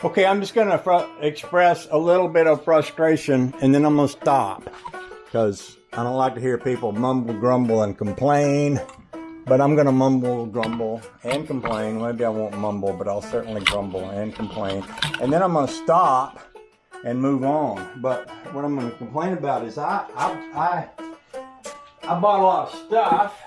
Okay, I'm just going to express a little bit of frustration, and then I'm going to stop, because I don't like to hear people mumble, grumble, and complain. But I'm going to mumble, grumble, and complain. Maybe I won't mumble, but I'll certainly grumble and complain. And then I'm going to stop and move on. But what I'm going to complain about is I bought a lot of stuff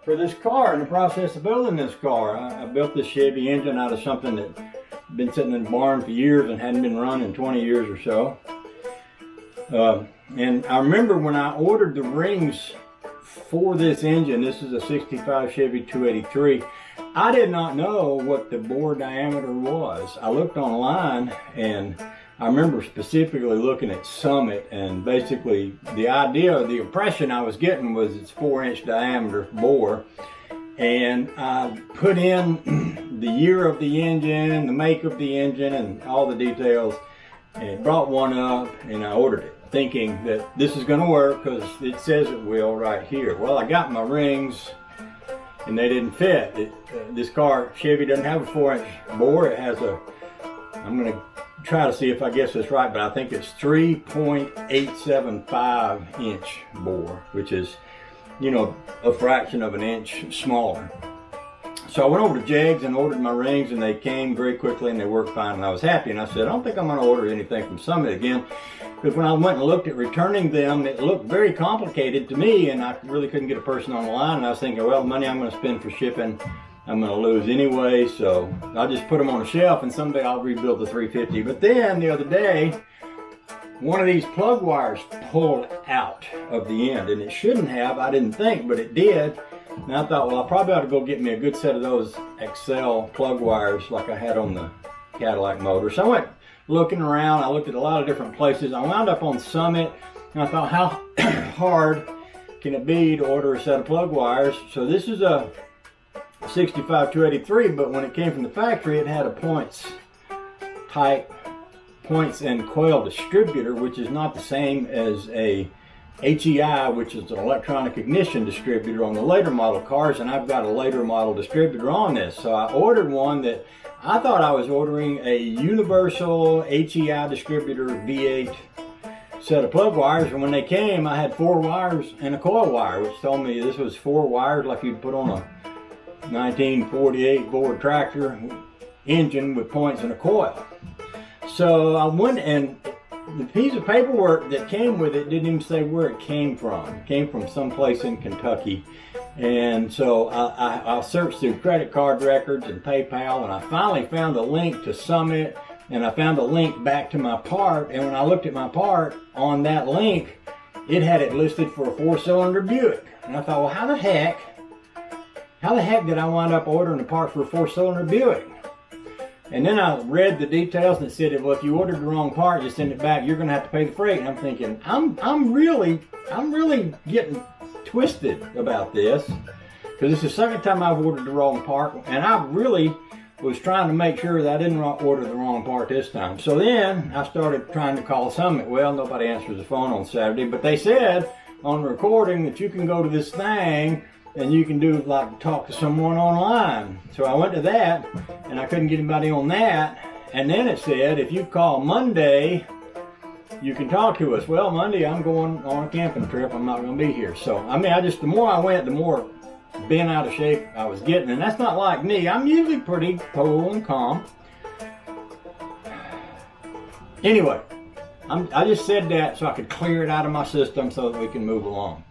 for this car in the process of building this car. I built this Chevy engine out of something that had been sitting in the barn for years and hadn't been run in 20 years or so. And I remember when I ordered the rings for this engine, this is a 65 Chevy 283, I did not know what the bore diameter was. I looked online, and I remember specifically looking at Summit, and basically the idea, the impression I was getting was it's 4-inch diameter bore. And I put in the year of the engine, the make of the engine, and all the details, and brought one up, and I ordered it, thinking that this is going to work because it says it will right here. Well, I got my rings, and they didn't fit. This car, Chevy, doesn't have a 4-inch bore. It has a, I'm going to try to see if I guess this right, but I think it's 3.875 inch bore, which is, you know, a fraction of an inch smaller. So I went over to Jegs and ordered my rings, and they came very quickly and they worked fine, and I was happy. And I said, I don't think I'm going to order anything from Summit again, because when I went and looked at returning them, it looked very complicated to me, and I really couldn't get a person on the line. And I was thinking, well, the money I'm going to spend for shipping, I'm going to lose anyway, so I'll just put them on a shelf, and someday I'll rebuild the 350. But then the other day, one of these plug wires pulled out of the end, and it shouldn't have, I didn't think, but it did. And I thought, well, I probably ought to go get me a good set of those Excel plug wires like I had on the Cadillac motor. So I went looking around. I looked at a lot of different places. I wound up on Summit, and I thought, how hard can it be to order a set of plug wires? So this is a 65 283, but when it came from the factory, it had a points type, points and coil distributor, which is not the same as a HEI, which is an electronic ignition distributor on the later model cars, and I've got a later model distributor on this. So I ordered one that I thought I was ordering a universal HEI distributor V8 set of plug wires, and when they came, I had 4 wires and a coil wire, which told me this was 4 wires like you'd put on a 1948 Ford tractor engine with points and a coil. So I went, and the piece of paperwork that came with it didn't even say where it came from. It came from someplace in Kentucky. And so I searched through credit card records and PayPal, and I finally found a link to Summit, and I found a link back to my part. And when I looked at my part on that link, it had it listed for a 4-cylinder Buick. And I thought, well, how the heck did I wind up ordering a part for a 4-cylinder Buick? And then I read the details, and it said, well, if you ordered the wrong part, you send it back, you're going to have to pay the freight. And I'm thinking, I'm really getting twisted about this, because it's the second time I've ordered the wrong part, and I really was trying to make sure that I didn't order the wrong part this time. So then I started trying to call Summit. Well, nobody answers the phone on Saturday, but they said on the recording that you can go to this thing and you can do like talk to someone online. So I went to that, and I couldn't get anybody on that. And then it said, if you call Monday, you can talk to us. Well, Monday I'm going on a camping trip. I'm not going to be here. So, I mean, the more I went, the more bent out of shape I was getting. And that's not like me. I'm usually pretty cool and calm. Anyway, I just said that so I could clear it out of my system so that we can move along.